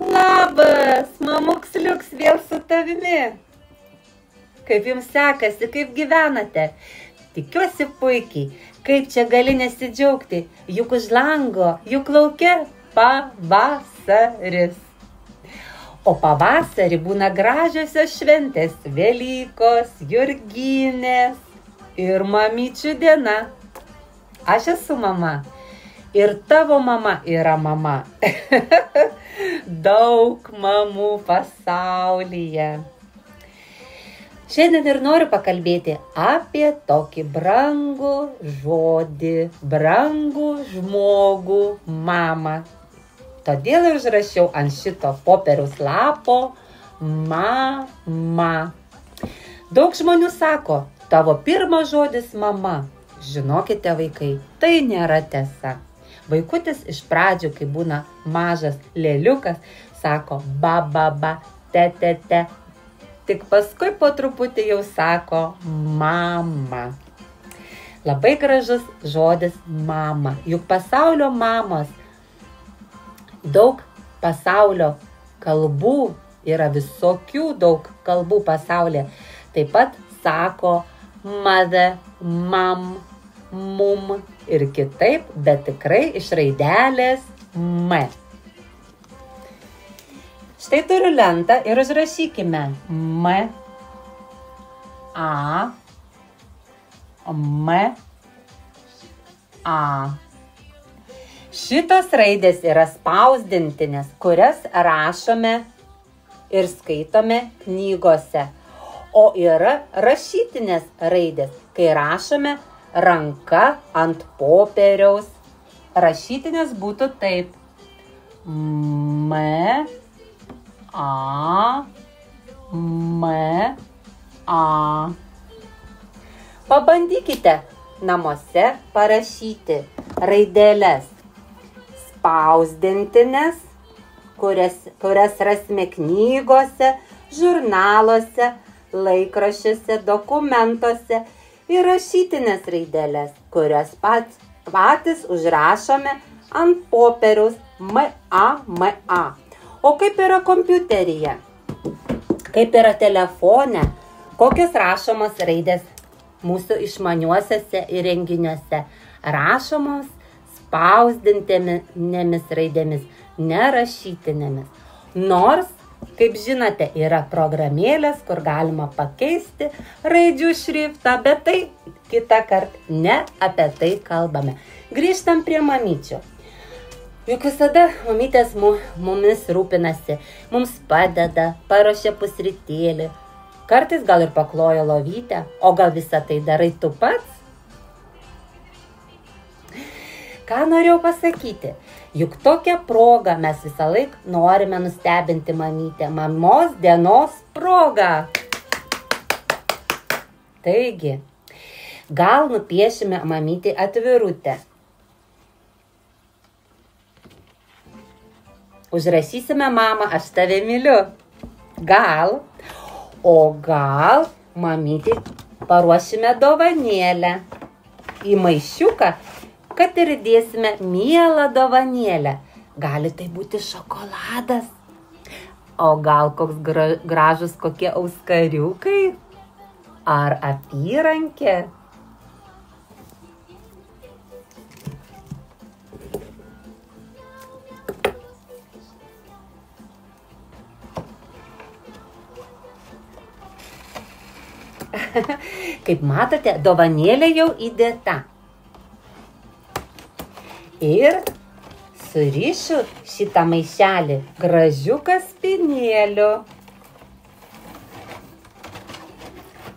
Labas, mamuksliuks, vėl su tavimi. Kaip jums sekasi, kaip gyvenate? Tikiuosi puikiai. Kaip čia gali nesidžiaugti? Juk už lango, juk lauke pavasaris. O pavasarį būna gražiosios šventės, Velykos, Jurginės ir mamyčių diena. Aš esu mama. Ir tavo mama yra mama. Daug mamų pasaulyje. Šiandien ir noriu pakalbėti apie tokį brangų žodį, brangų žmogų, mamą. Todėl ir užrašiau ant šito popieriaus lapo mama. Daug žmonių sako, tavo pirmas žodis mama. Žinokite, vaikai, tai nėra tiesa. Vaikutis iš pradžių, kai būna mažas lėliukas, sako ba, ba, ba, te, te, te. Tik paskui po truputį jau sako mama. Labai gražus žodis mama. Juk pasaulio mamos, daug pasaulio kalbų, yra visokių daug kalbų pasaulyje. Taip pat sako mother, mom, mum ir kitaip, bet tikrai iš raidelės M. Štai turiu lentą ir užrašykime M, A, M, A. Šitos raidės yra spausdintinės, kurias rašome ir skaitome knygose. O yra rašytinės raidės, kai rašome ranka ant popieriaus. Rašytinės būtų taip. M, A, M, A. Pabandykite namuose parašyti raideles spausdintinės, kurias rasime knygose, žurnaluose, laikraščiuose, dokumentuose, ir rašytinės raidelės, kurias patys užrašome ant popieriaus M-A. O kaip yra kompiuteryje? Kaip yra telefone? Kokios rašomos raidės mūsų išmaniuosiuose įrenginiuose? Rašomos spausdintinėmis raidėmis, nerašytinėmis. Nors, kaip žinote, yra programėlės, kur galima pakeisti raidžių šriftą, bet tai kitą kartą ne apie tai kalbame. Grįžtam prie mamyčių. Juk visada mamytės mumis rūpinasi, mums padeda, paruošia pusrytėlį, kartais gal ir pakloja lovytę, o gal visą tai darai tu pats? Ką norėjau pasakyti? Juk tokią progą mes visą laik norime nustebinti mamytę, mamos dienos progą. Taigi, gal nupiešime mamytį atvirutę. Užrašysime mamą, aš tave myliu. Gal, o gal mamytį paruošime dovanėlę. Į maišiuką, kad ir dėsime mielą dovanėlę. Gali tai būti šokoladas. O gal koks gražus kokie auskariukai? Ar apyrankė? Kaip matote, dovanėlė jau įdėta. Ir surišiu šitą maišelį gražiu kaspinėliu.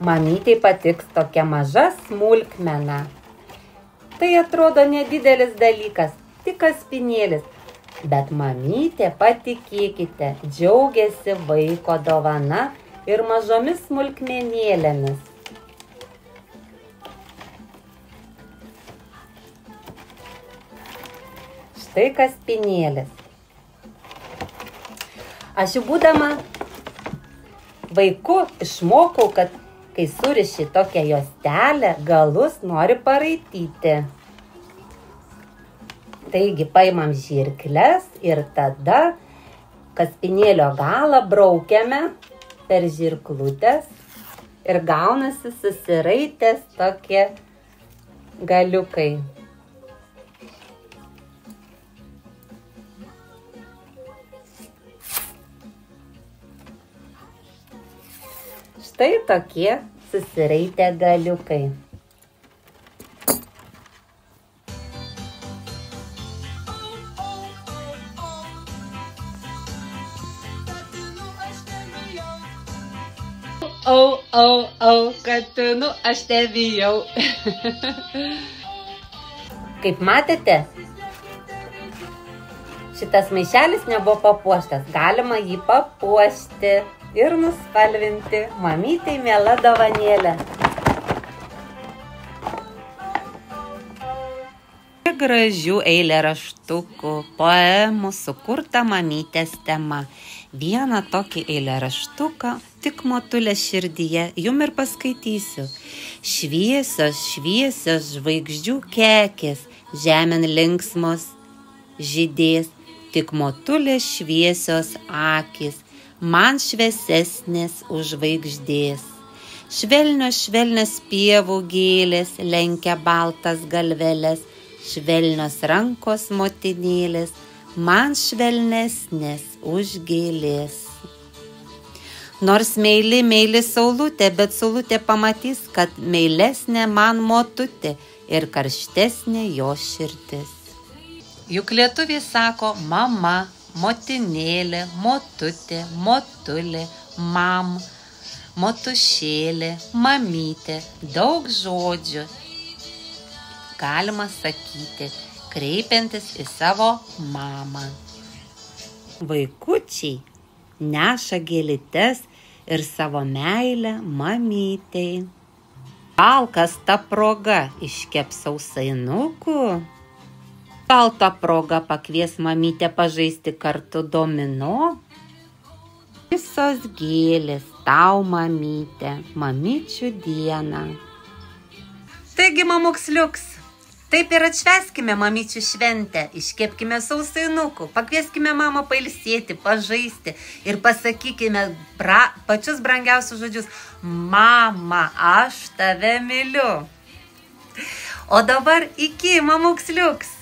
Mamytei patiks tokia maža smulkmena. Tai atrodo nedidelis dalykas, tik kaspinėlis. Bet mamytė, patikėkite, džiaugiasi vaiko dovana ir mažomis smulkmenėlėmis. Štai kaspinėlis. Aš jau būdama vaiku išmokau, kad kai suriši tokią juostelę, galus nori paraityti. Taigi paimam žirkles ir tada Kaspinėlio galą braukiame per žirklutes ir gaunasi susiraitęs tokie galiukai. Štai tokie susiraitę galiukai. Katinų aš nebijau. Kaip matėte, šitas maišelis nebuvo papuoštas. Galima jį papuošti ir nuspalvinti. Mamytei miela dovanėlė. Gražių eilėraštukų, poemų sukurta mamytės tema. Vieną tokį eilėraštuką, tik motulės širdyje, jum ir paskaitysiu. Šviesios, šviesios žvaigždžių kekės, žemėn linksmos žydės, tik motulės šviesios akys, man šviesesnės už žvaigždės. Švelnios, švelnios pievų gėlės, lenkia baltas galveles, švelnios rankos motinėlės, man švelnesnės už gėlės. Nors meili, meili saulutė, bet saulutė pamatys, kad meilesnė man motutė ir karštesnė jo širdis. Juk lietuviai sako mama, motinėlė, motutė, motulė, mam, motušėlė, mamytė, daug žodžių galima sakyti, kreipiantis į savo mamą. Vaikučiai neša gėlytes ir savo meilę mamytei. Gal kas ta proga iškeps sausainukų? Gal ta proga pakvies mamytę pažaisti kartu domino? Visos gėlės tau mamytė, mamyčių dieną. Taigi, mamuksliuks, taip ir atšvęskime mamyčių šventę, iškepkime sausainukų, pakvieskime mamą pailsėti, pažaisti ir pasakykime pačius brangiausius žodžius. Mama, aš tave myliu. O dabar iki, mamuksliuks.